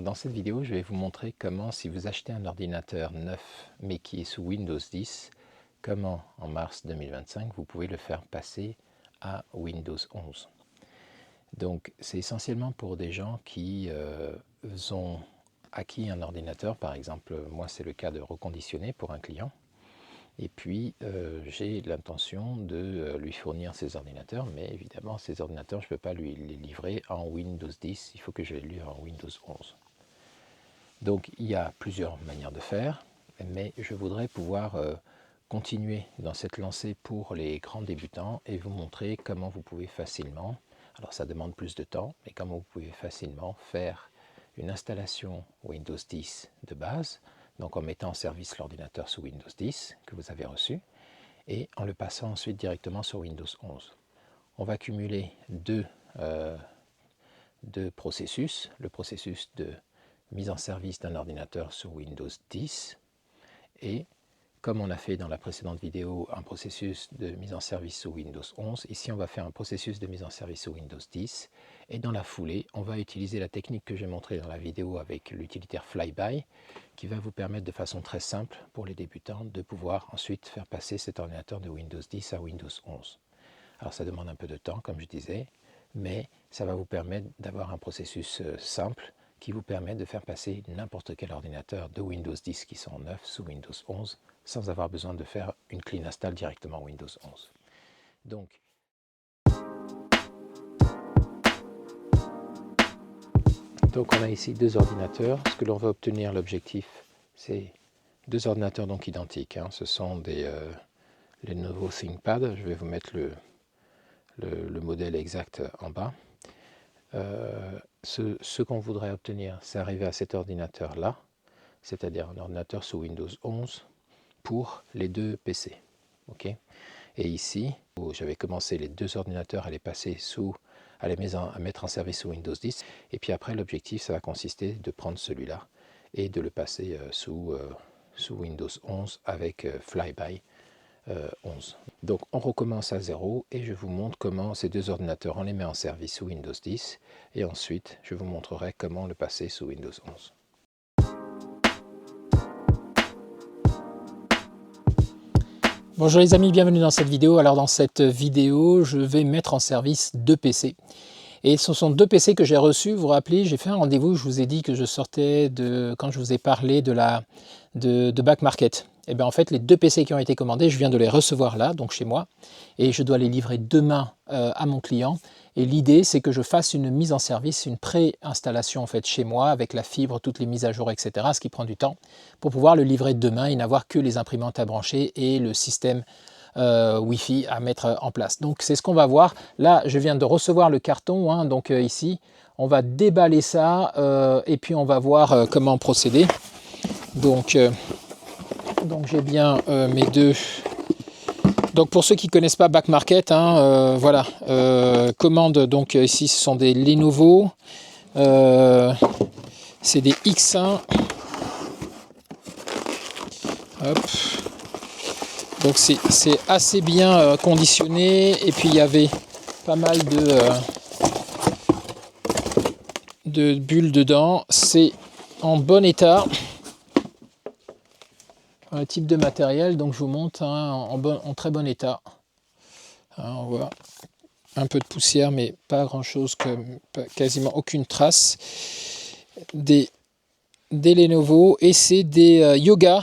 dans cette vidéo, je vais vous montrer comment, si vous achetez un ordinateur neuf, mais qui est sous Windows 10, comment, en mars 2025, vous pouvez le faire passer à Windows 11. Donc, c'est essentiellement pour des gens qui ont acquis un ordinateur. Par exemple, moi, c'est le cas de reconditionner pour un client. Et puis, j'ai l'intention de lui fournir ces ordinateurs, mais évidemment, ces ordinateurs, je ne peux pas lui les livrer en Windows 10, il faut que je les livre en Windows 11. Donc, il y a plusieurs manières de faire, mais je voudrais pouvoir continuer dans cette lancée pour les grands débutants et vous montrer comment vous pouvez facilement, alors ça demande plus de temps, mais comment vous pouvez facilement faire une installation Windows 10 de base, donc en mettant en service l'ordinateur sous Windows 10 que vous avez reçu, et en le passant ensuite directement sur Windows 11. On va cumuler deux processus, le processus de mise en service d'un ordinateur sous Windows 10, et comme on a fait dans la précédente vidéo un processus de mise en service sous Windows 11, ici on va faire un processus de mise en service sous Windows 10, et dans la foulée, on va utiliser la technique que j'ai montrée dans la vidéo avec l'utilitaire Flyby, qui va vous permettre de façon très simple pour les débutants de pouvoir ensuite faire passer cet ordinateur de Windows 10 à Windows 11. Alors ça demande un peu de temps, comme je disais, mais ça va vous permettre d'avoir un processus simple qui vous permet de faire passer n'importe quel ordinateur de Windows 10 qui sont neufs sous Windows 11 sans avoir besoin de faire une clean install directement Windows 11. Donc on a ici deux ordinateurs. Ce que l'on va obtenir, l'objectif, c'est deux ordinateurs donc identiques. Ce sont les nouveaux ThinkPad. Je vais vous mettre le modèle exact en bas. Ce qu'on voudrait obtenir, c'est arriver à cet ordinateur-là, c'est-à-dire un ordinateur sous Windows 11 pour les deux PC. Okay, et ici, j'avais commencé les deux ordinateurs à les passer à mettre en service sous Windows 10. Et puis après, l'objectif, ça va consister de prendre celui-là et de le passer sous Windows 11 avec Flyby 11. Donc on recommence à zéro et je vous montre comment ces deux ordinateurs, on les met en service sous Windows 10 et ensuite je vous montrerai comment le passer sous Windows 11. Bonjour les amis, bienvenue dans cette vidéo. Alors dans cette vidéo, je vais mettre en service deux PC. Et ce sont deux PC que j'ai reçus. Vous vous rappelez, j'ai fait un rendez-vous, je vous ai dit que je sortais quand je vous ai parlé de Back Market. Et bien en fait, les deux PC qui ont été commandés, je viens de les recevoir là, donc chez moi. Et je dois les livrer demain à mon client. Et l'idée, c'est que je fasse une mise en service, une pré-installation en fait chez moi, avec la fibre, toutes les mises à jour, etc. Ce qui prend du temps, pour pouvoir le livrer demain et n'avoir que les imprimantes à brancher et le système Wi-Fi à mettre en place. Donc c'est ce qu'on va voir. Là, je viens de recevoir le carton, donc ici, on va déballer ça et puis on va voir comment procéder. Donc j'ai bien mes deux. Donc pour ceux qui ne connaissent pas Back Market, voilà, commande. Donc ici, ce sont des Lenovo, c'est des X1. Hop. Donc c'est assez bien conditionné et puis il y avait pas mal de bulles dedans. C'est en bon état. Un type de matériel, donc je vous montre en très bon état. On voit un peu de poussière mais pas grand chose, quasiment aucune trace. Des Lenovo et c'est des Yoga.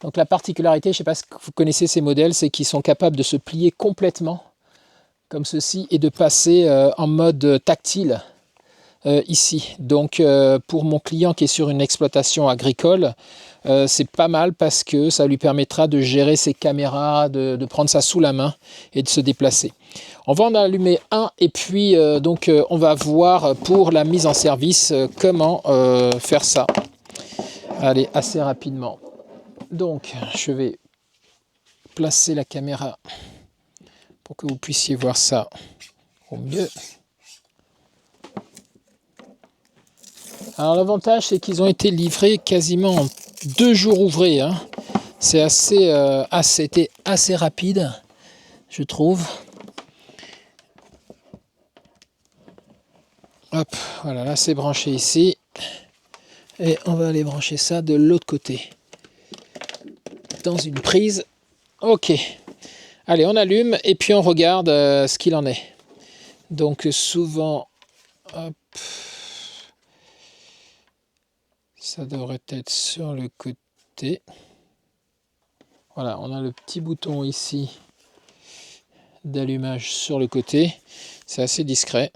Donc la particularité, je ne sais pas si vous connaissez ces modèles, c'est qu'ils sont capables de se plier complètement, comme ceci, et de passer en mode tactile ici. Donc pour mon client qui est sur une exploitation agricole, c'est pas mal parce que ça lui permettra de gérer ses caméras, de prendre ça sous la main et de se déplacer. On va en allumer un et puis on va voir pour la mise en service comment faire ça. Allez, assez rapidement. Donc, je vais placer la caméra pour que vous puissiez voir ça au mieux. Alors, l'avantage, c'est qu'ils ont été livrés quasiment en 2 jours ouvrés. C'est c'était assez rapide, je trouve. Hop, voilà, là, c'est branché ici. Et on va aller brancher ça de l'autre côté. Dans une prise. Ok. Allez, on allume et puis on regarde ce qu'il en est. Donc souvent, hop, ça devrait être sur le côté. Voilà, on a le petit bouton ici d'allumage sur le côté. C'est assez discret.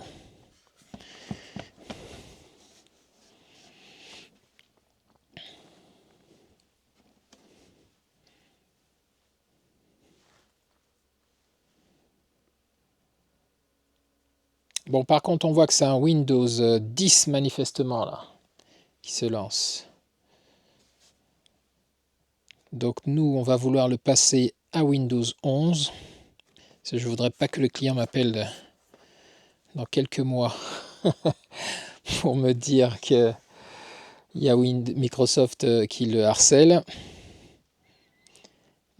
Bon, par contre, on voit que c'est un Windows 10 manifestement là, qui se lance. Donc nous, on va vouloir le passer à Windows 11. Parce que je ne voudrais pas que le client m'appelle dans quelques mois pour me dire qu'il y a Microsoft qui le harcèle.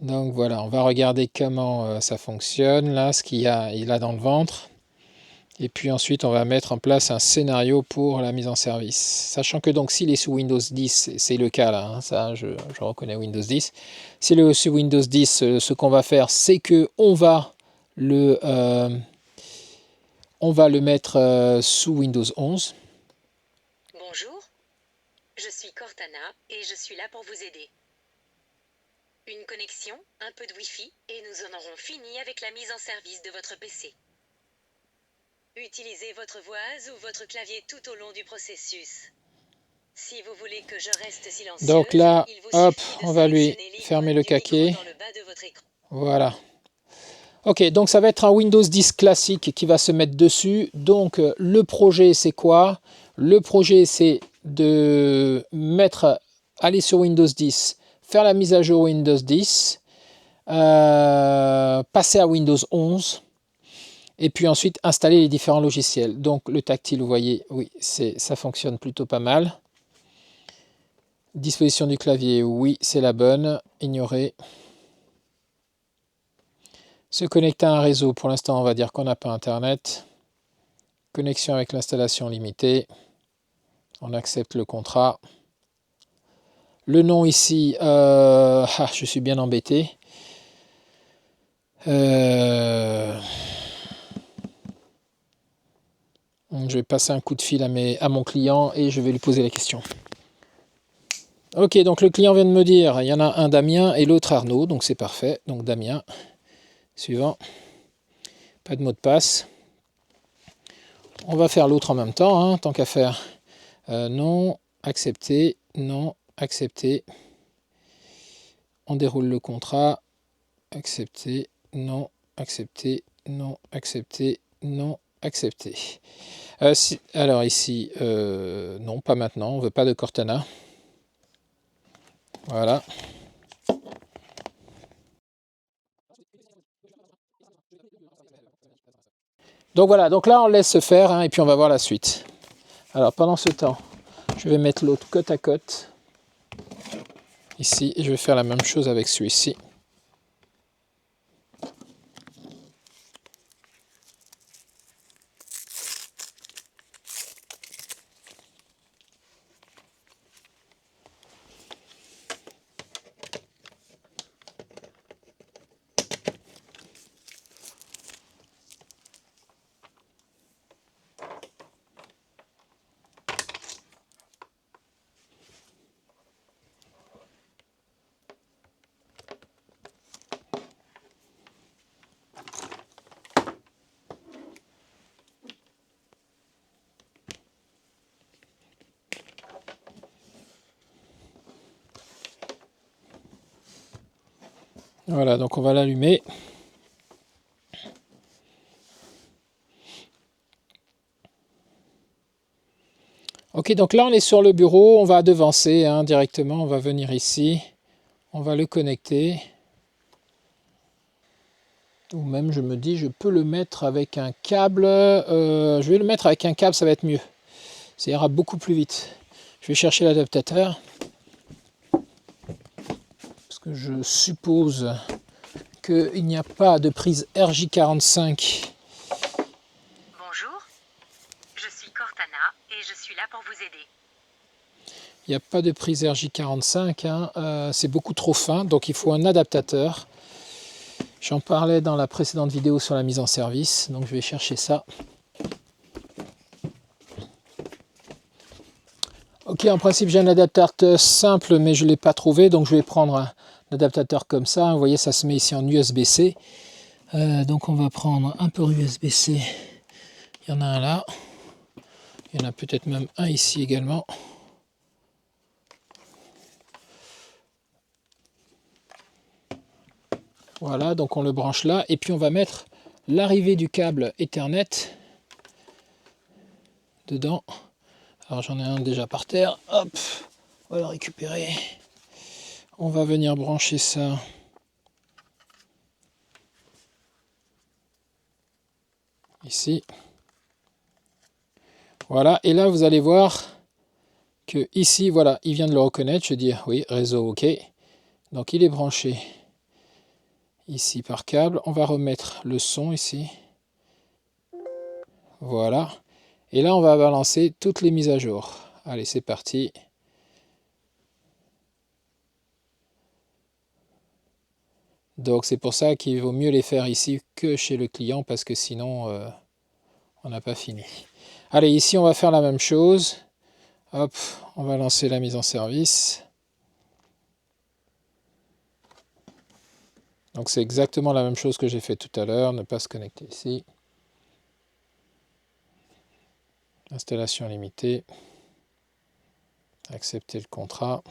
Donc voilà, on va regarder comment ça fonctionne, là, ce qu'il a dans le ventre. Et puis ensuite, on va mettre en place un scénario pour la mise en service. Sachant que donc s'il est sous Windows 10, c'est le cas là, hein, ça je reconnais Windows 10. S'il est sous Windows 10, ce qu'on va faire, c'est que on va le mettre sous Windows 11. Bonjour, je suis Cortana et je suis là pour vous aider. Une connexion, un peu de Wi-Fi et nous en aurons fini avec la mise en service de votre PC. Utilisez votre voix ou votre clavier tout au long du processus. Si vous voulez que je reste silencieux, donc là, hop, on va lui fermer le caquet. Voilà. Ok, donc ça va être un Windows 10 classique qui va se mettre dessus. Donc le projet, c'est quoi? Le projet, c'est de aller sur Windows 10, faire la mise à jour Windows 10, passer à Windows 11. Et puis ensuite, installer les différents logiciels. Donc le tactile, vous voyez, oui, ça fonctionne plutôt pas mal. Disposition du clavier, oui, c'est la bonne. Ignorer. Se connecter à un réseau, pour l'instant, on va dire qu'on n'a pas Internet. Connexion avec l'installation limitée. On accepte le contrat. Le nom ici, je suis bien embêté. Je vais passer un coup de fil à mon client et je vais lui poser la question. Ok, donc le client vient de me dire, il y en a un Damien et l'autre Arnaud, donc c'est parfait. Donc Damien, suivant. Pas de mot de passe. On va faire l'autre en même temps, hein, tant qu'à faire. Non, accepter, non, accepter. On déroule le contrat. Accepter, non, accepter, non, accepter, non, accepter. Alors ici, non, pas maintenant, on ne veut pas de Cortana. Voilà. Donc voilà, donc là on laisse se faire, hein, et puis on va voir la suite. Alors pendant ce temps, je vais mettre l'autre côte à côte. Ici, et je vais faire la même chose avec celui-ci. Voilà, donc on va l'allumer. Ok, donc là on est sur le bureau, on va devancer, hein, directement, on va venir ici, on va le connecter. Ou même je me dis, je peux le mettre avec un câble, je vais le mettre avec un câble, ça va être mieux. Ça ira beaucoup plus vite. Je vais chercher l'adaptateur. Parce que je suppose qu'il n'y a pas de prise RJ45. Bonjour, je suis Cortana et je suis là pour vous aider. Il n'y a pas de prise RJ45, hein. C'est beaucoup trop fin, donc il faut un adaptateur. J'en parlais dans la précédente vidéo sur la mise en service, donc je vais chercher ça. Ok, en principe j'ai un adaptateur simple, mais je ne l'ai pas trouvé, donc je vais prendre un adaptateur comme ça. Vous voyez, ça se met ici en USB-C. Donc on va prendre un port USB-C. Il y en a un là. Il y en a peut-être même un ici également. Voilà, donc on le branche là. Et puis on va mettre l'arrivée du câble Ethernet dedans. Alors j'en ai un déjà par terre. Hop, on va le récupérer. On va venir brancher ça. Ici. Voilà, et là vous allez voir que ici, voilà, il vient de le reconnaître. Je dis oui, réseau OK. Donc il est branché ici par câble. On va remettre le son ici. Voilà. Et là, on va balancer toutes les mises à jour. Allez, c'est parti. Donc c'est pour ça qu'il vaut mieux les faire ici que chez le client, parce que sinon, on n'a pas fini. Allez, ici, on va faire la même chose. Hop, on va lancer la mise en service. Donc c'est exactement la même chose que j'ai fait tout à l'heure, ne pas se connecter ici. Installation limitée. Accepter le contrat.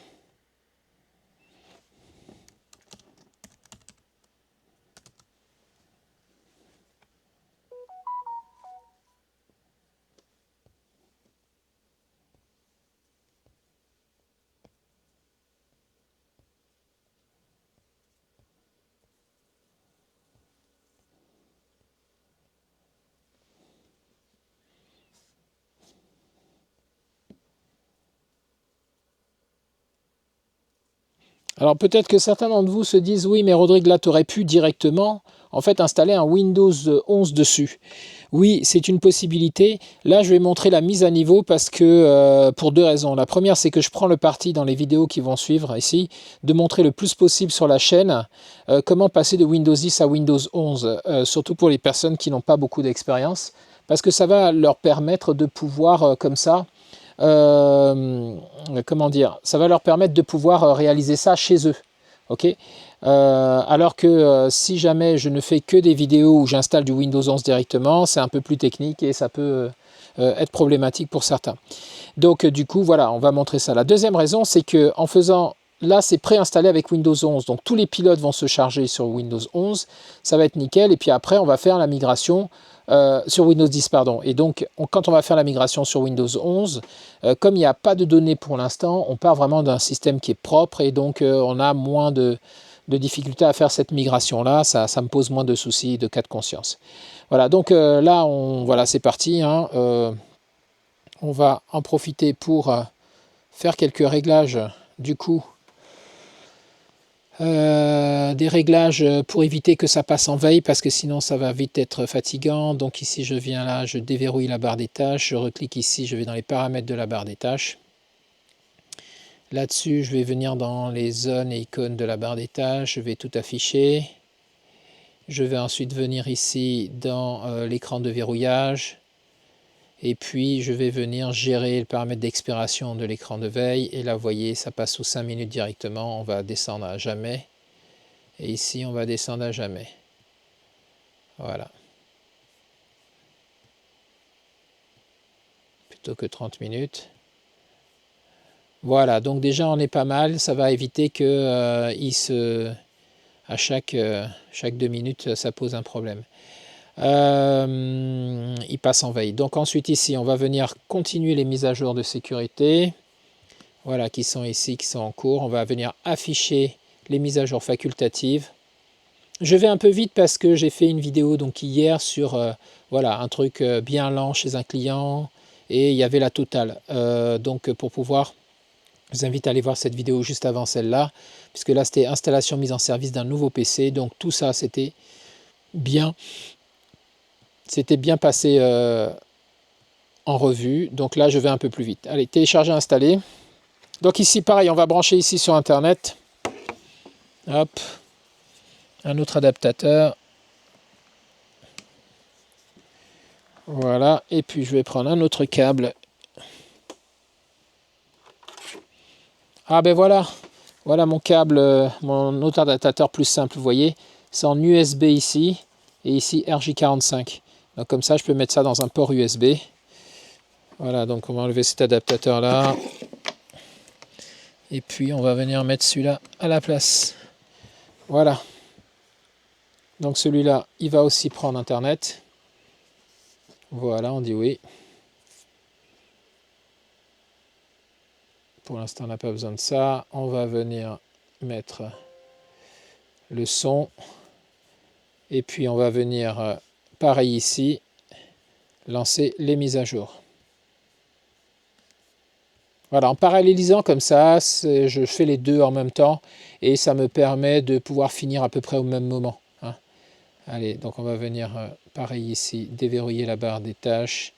Alors peut-être que certains d'entre vous se disent, oui, mais Rodrigue, là, tu aurais pu directement en fait installer un Windows 11 dessus. Oui, c'est une possibilité. Là, je vais montrer la mise à niveau parce que pour deux raisons. La première, c'est que je prends le parti dans les vidéos qui vont suivre ici de montrer le plus possible sur la chaîne comment passer de Windows 10 à Windows 11, surtout pour les personnes qui n'ont pas beaucoup d'expérience, parce que ça va leur permettre de pouvoir comme ça, comment dire, ça va leur permettre de pouvoir réaliser ça chez eux. Ok, alors que si jamais je ne fais que des vidéos où j'installe du Windows 11 directement, c'est un peu plus technique et ça peut être problématique pour certains. Donc du coup, voilà, on va montrer ça. La deuxième raison, c'est que en faisant, là c'est préinstallé avec Windows 11, donc tous les pilotes vont se charger sur Windows 11, ça va être nickel, et puis après on va faire la migration sur Windows 10, pardon. Et donc, quand on va faire la migration sur Windows 11, comme il n'y a pas de données pour l'instant, on part vraiment d'un système qui est propre, et donc on a moins de difficultés à faire cette migration-là. Ça me pose moins de soucis, de cas de conscience. Voilà, donc là, voilà, c'est parti. Hein, on va en profiter pour faire quelques réglages, du coup. Des réglages pour éviter que ça passe en veille, parce que sinon ça va vite être fatigant. Donc ici je viens là, je déverrouille la barre des tâches, je reclique ici, je vais dans les paramètres de la barre des tâches. Là-dessus je vais venir dans les zones et icônes de la barre des tâches, je vais tout afficher. Je vais ensuite venir ici dans l'écran de verrouillage. Et puis je vais venir gérer le paramètre d'expiration de l'écran de veille. Et là vous voyez, ça passe sous 5 minutes directement. On va descendre à jamais. Et ici on va descendre à jamais. Voilà. Plutôt que 30 minutes. Voilà, donc déjà on est pas mal. Ça va éviter que à chaque 2 minutes ça pose un problème. Il passe en veille. Donc ensuite ici on va venir continuer les mises à jour de sécurité, voilà, qui sont ici, qui sont en cours. On va venir afficher les mises à jour facultatives. Je vais un peu vite parce que j'ai fait une vidéo donc hier sur voilà, un truc bien lent chez un client, et il y avait la totale, donc pour pouvoir, je vous invite à aller voir cette vidéo juste avant celle-là, puisque là c'était installation mise en service d'un nouveau PC. Donc tout ça c'était bien passé en revue. Donc là je vais un peu plus vite. Allez, télécharger, installer. Donc ici, pareil, on va brancher ici sur Internet. Hop, un autre adaptateur. Voilà, et puis je vais prendre un autre câble. Ah ben voilà, voilà mon câble, mon autre adaptateur plus simple, vous voyez. C'est en USB ici, et ici RJ45. Donc comme ça, je peux mettre ça dans un port USB. Voilà, donc on va enlever cet adaptateur là. Et puis on va venir mettre celui-là à la place. Voilà. Donc celui-là, il va aussi prendre Internet. Voilà, on dit oui. Pour l'instant, on n'a pas besoin de ça. On va venir mettre le son. Et puis on va venir, pareil ici, lancer les mises à jour. Voilà, en parallélisant comme ça, je fais les deux en même temps et ça me permet de pouvoir finir à peu près au même moment. Hein. Allez, donc on va venir, pareil ici, déverrouiller la barre des tâches.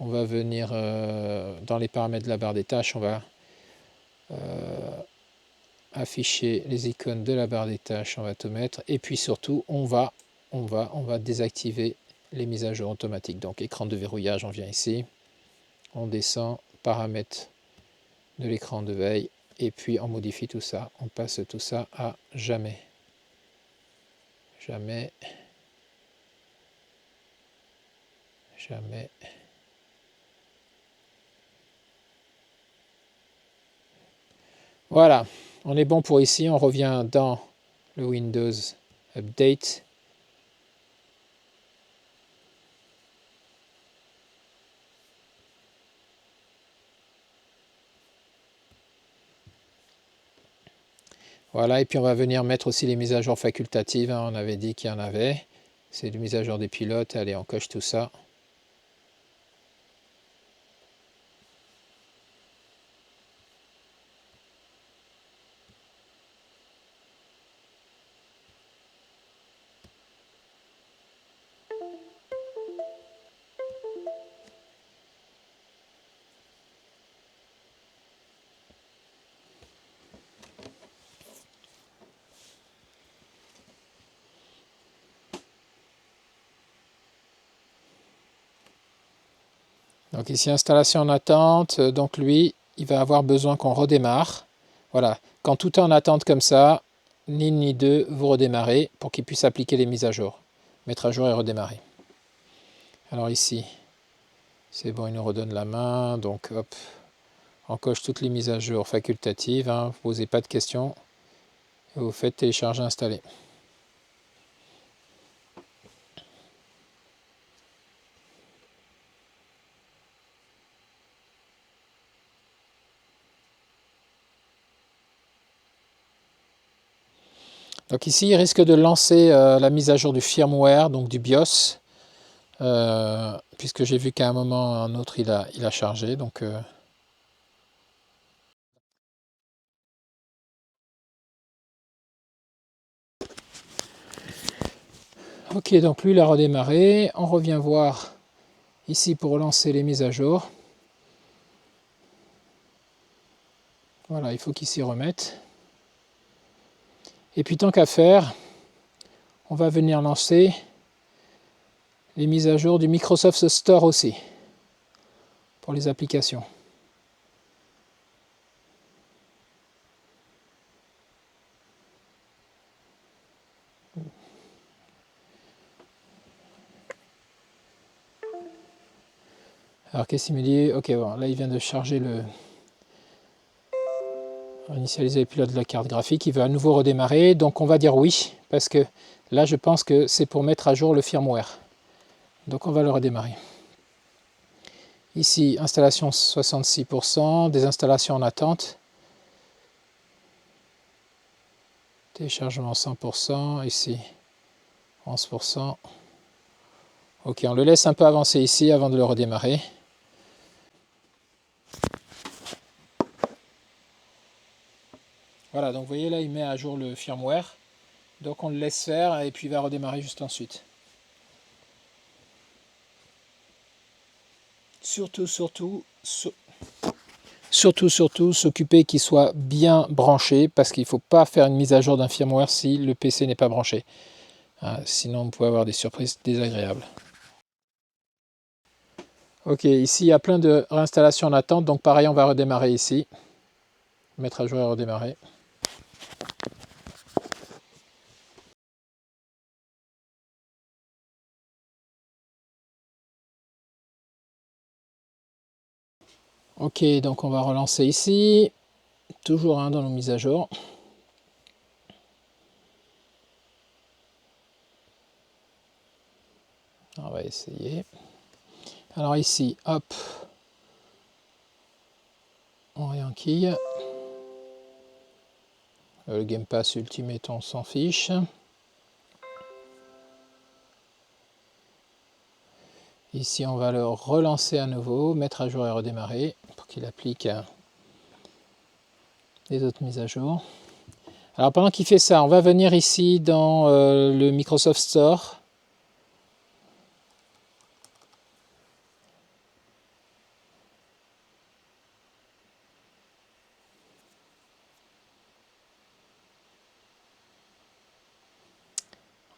On va venir dans les paramètres de la barre des tâches, on va afficher les icônes de la barre des tâches, on va tout mettre. Et puis surtout, on va désactiver les mises à jour automatiques. Donc écran de verrouillage, on vient ici, on descend, paramètres de l'écran de veille, et puis on modifie tout ça, on passe tout ça à jamais. Jamais. Jamais. Voilà, on est bon pour ici, on revient dans le Windows Update. Voilà, et puis on va venir mettre aussi les mises à jour facultatives, hein, on avait dit qu'il y en avait. C'est les mises à jour des pilotes, allez, on coche tout ça. Donc ici, installation en attente, donc lui, il va avoir besoin qu'on redémarre. Voilà, quand tout est en attente comme ça, ni une ni deux, vous redémarrez pour qu'il puisse appliquer les mises à jour. Mettre à jour et redémarrer. Alors ici, c'est bon, il nous redonne la main, donc hop, on coche toutes les mises à jour facultatives, hein, vous ne posez pas de questions, et vous faites télécharger, installer. Donc ici, il risque de lancer la mise à jour du firmware, donc du BIOS, puisque j'ai vu qu'à un moment ou à un autre, il a chargé. Donc, ok, donc lui, il a redémarré. On revient voir ici pour lancer les mises à jour. Voilà, il faut qu'il s'y remette. Et puis tant qu'à faire, on va venir lancer les mises à jour du Microsoft Store aussi, pour les applications. Alors qu'est-ce qu'il me dit? Ok, bon, là il vient de charger initialiser le pilote de la carte graphique, il veut à nouveau redémarrer, donc on va dire oui, parce que là je pense que c'est pour mettre à jour le firmware. Donc on va le redémarrer. Ici, installation 66%, des installations en attente. Téléchargement 100%, ici 11%. Ok, on le laisse un peu avancer ici avant de le redémarrer. Voilà, donc vous voyez là, il met à jour le firmware. Donc on le laisse faire et puis il va redémarrer juste ensuite. Surtout surtout s'occuper qu'il soit bien branché, parce qu'il ne faut pas faire une mise à jour d'un firmware si le PC n'est pas branché. Sinon, vous pouvez avoir des surprises désagréables. Ok, ici il y a plein de réinstallations en attente, donc pareil, on va redémarrer ici. Mettre à jour et redémarrer. Ok, donc on va relancer ici. Toujours dans nos mises à jour. On va essayer. Alors ici, hop, on réenquille. Le Game Pass Ultimate, on s'en fiche. Ici, on va le relancer à nouveau, mettre à jour et redémarrer pour qu'il applique les autres mises à jour. Alors pendant qu'il fait ça, on va venir ici dans le Microsoft Store.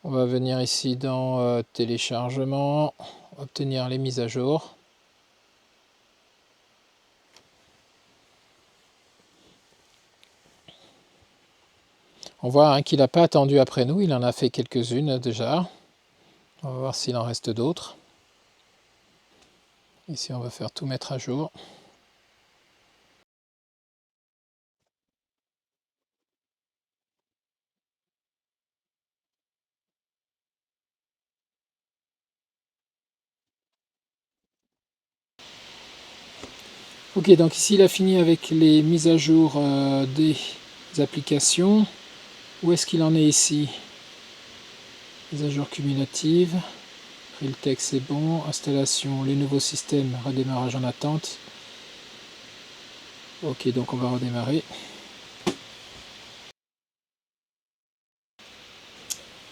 On va venir ici dans téléchargement, obtenir les mises à jour. On voit qu'il n'a pas attendu après nous, il en a fait quelques-unes déjà. On va voir s'il en reste d'autres. Ici, on va faire tout mettre à jour. Ok, donc ici il a fini avec les mises à jour des applications. Où est-ce qu'il en est ici? Mise à jour cumulative. Realtek c'est bon. Installation, les nouveaux systèmes, redémarrage en attente. Ok, donc on va redémarrer.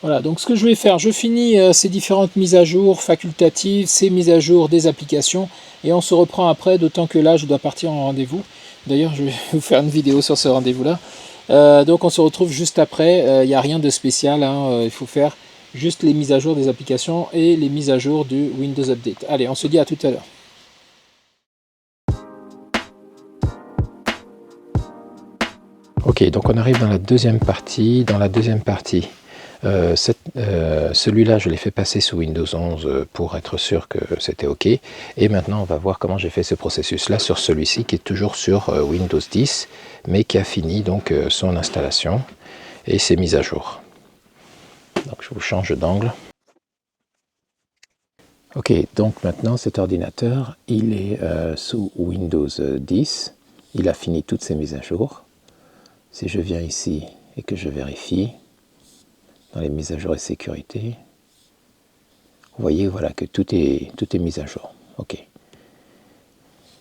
Voilà, donc ce que je vais faire, je finis ces différentes mises à jour facultatives, ces mises à jour des applications, et on se reprend après, d'autant que là je dois partir en rendez-vous. D'ailleurs je vais vous faire une vidéo sur ce rendez-vous là. Donc on se retrouve juste après, il n'y a rien de spécial, il faut faire juste les mises à jour des applications et les mises à jour du Windows Update. Allez, on se dit à tout à l'heure. Ok, donc on arrive dans la deuxième partie. Celui-là, je l'ai fait passer sous Windows 11 pour être sûr que c'était OK. Et maintenant, on va voir comment j'ai fait ce processus-là sur celui-ci qui est toujours sur Windows 10, mais qui a fini donc son installation et ses mises à jour. Donc, je vous change d'angle. OK, donc maintenant, cet ordinateur, il est sous Windows 10. Il a fini toutes ses mises à jour. Si je viens ici et que je vérifie, dans les mises à jour et sécurité, vous voyez voilà, que tout est mis à jour. OK.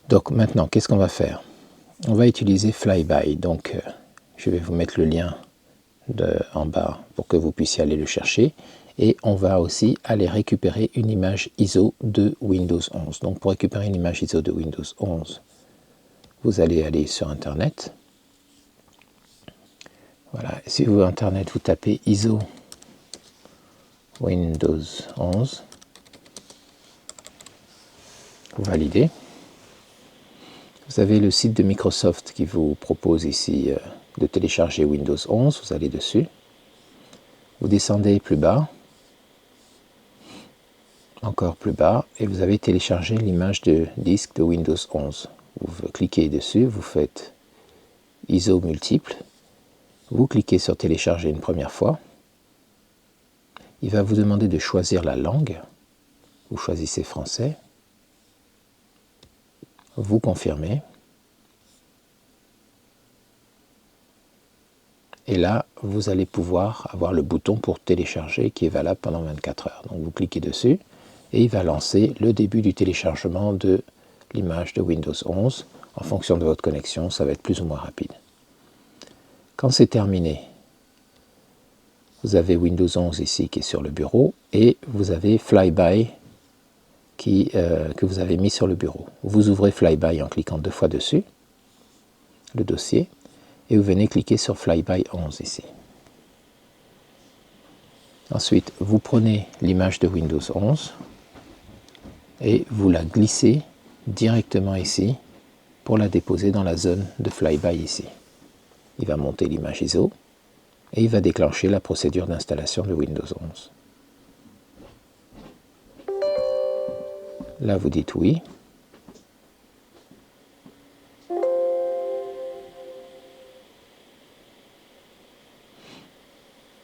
Donc maintenant, qu'est-ce qu'on va faire? On va utiliser Flyby. Donc, je vais vous mettre le lien en bas pour que vous puissiez aller le chercher. Et on va aussi aller récupérer une image ISO de Windows 11. Donc, pour récupérer une image ISO de Windows 11, vous allez aller sur Internet. Voilà. Si vous Internet, vous tapez ISO Windows 11, vous validez. Vous avez le site de Microsoft qui vous propose ici de télécharger Windows 11, vous allez dessus. Vous descendez plus bas, encore plus bas, et vous avez téléchargé l'image de disque de Windows 11. Vous cliquez dessus, vous faites ISO multiple, vous cliquez sur télécharger une première fois. Il va vous demander de choisir la langue. Vous choisissez français. Vous confirmez. Et là, vous allez pouvoir avoir le bouton pour télécharger qui est valable pendant 24 heures. Donc vous cliquez dessus et il va lancer le début du téléchargement de l'image de Windows 11. En fonction de votre connexion, ça va être plus ou moins rapide. Quand c'est terminé, vous avez Windows 11 ici qui est sur le bureau et vous avez Flyby que vous avez mis sur le bureau. Vous ouvrez Flyby en cliquant 2 fois dessus le dossier, et vous venez cliquer sur Flyby 11 ici. Ensuite, vous prenez l'image de Windows 11 et vous la glissez directement ici pour la déposer dans la zone de Flyby ici. Il va monter l'image ISO et il va déclencher la procédure d'installation de Windows 11. Là, vous dites oui.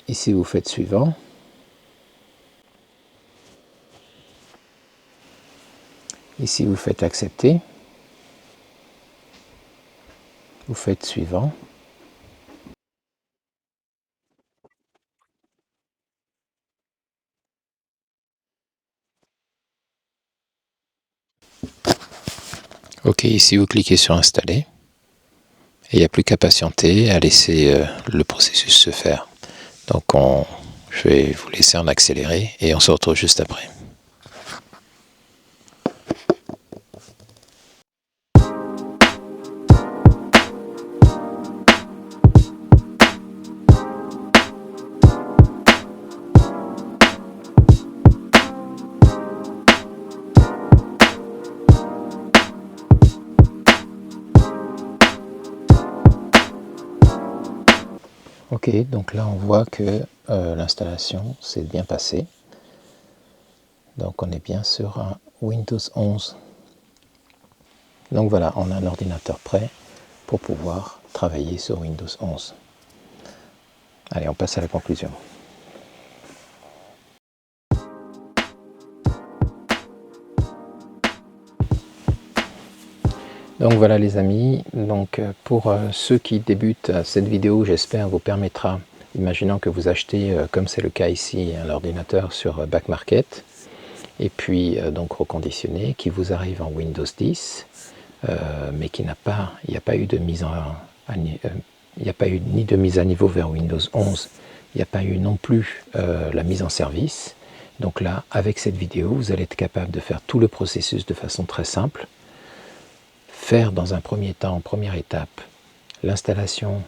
Ici, vous faites suivant. Ici, vous faites accepter. Vous faites suivant. Ok, ici vous cliquez sur installer. Et il n'y a plus qu'à patienter, à laisser le processus se faire. Donc je vais vous laisser en accélérer et on se retrouve juste après. Ok, donc là on voit que l'installation s'est bien passée. Donc on est bien sur un Windows 11. Donc voilà, on a un ordinateur prêt pour pouvoir travailler sur Windows 11. Allez, on passe à la conclusion. Donc voilà les amis, donc pour ceux qui débutent, cette vidéo j'espère vous permettra, imaginons que vous achetez, comme c'est le cas ici, un ordinateur sur Back Market, et puis donc reconditionné, qui vous arrive en Windows 10, mais qui n'a pas, il n'y a pas eu de mise il n'y a pas eu ni de mise à niveau vers Windows 11, il n'y a pas eu non plus la mise en service. Donc là, avec cette vidéo, vous allez être capable de faire tout le processus de façon très simple. Faire dans un premier temps, en première étape, l'installation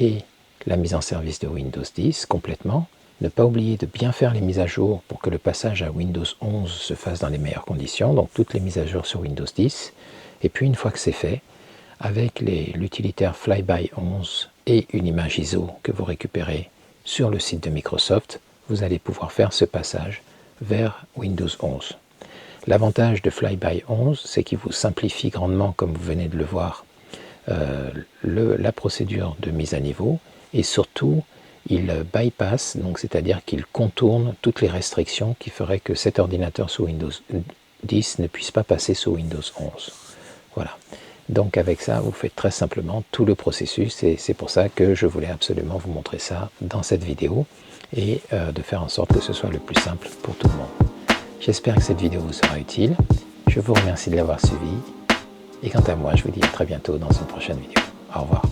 et la mise en service de Windows 10 complètement. Ne pas oublier de bien faire les mises à jour pour que le passage à Windows 11 se fasse dans les meilleures conditions. Donc toutes les mises à jour sur Windows 10. Et puis une fois que c'est fait, avec l'utilitaire Flyby 11 et une image ISO que vous récupérez sur le site de Microsoft, vous allez pouvoir faire ce passage vers Windows 11. L'avantage de Flyby 11, c'est qu'il vous simplifie grandement, comme vous venez de le voir, la procédure de mise à niveau, et surtout, il bypass, donc c'est-à-dire qu'il contourne toutes les restrictions qui feraient que cet ordinateur sous Windows 10 ne puisse pas passer sous Windows 11. Voilà. Donc avec ça, vous faites très simplement tout le processus, et c'est pour ça que je voulais absolument vous montrer ça dans cette vidéo, et de faire en sorte que ce soit le plus simple pour tout le monde. J'espère que cette vidéo vous sera utile. Je vous remercie de l'avoir suivi. Et quant à moi, je vous dis à très bientôt dans une prochaine vidéo. Au revoir.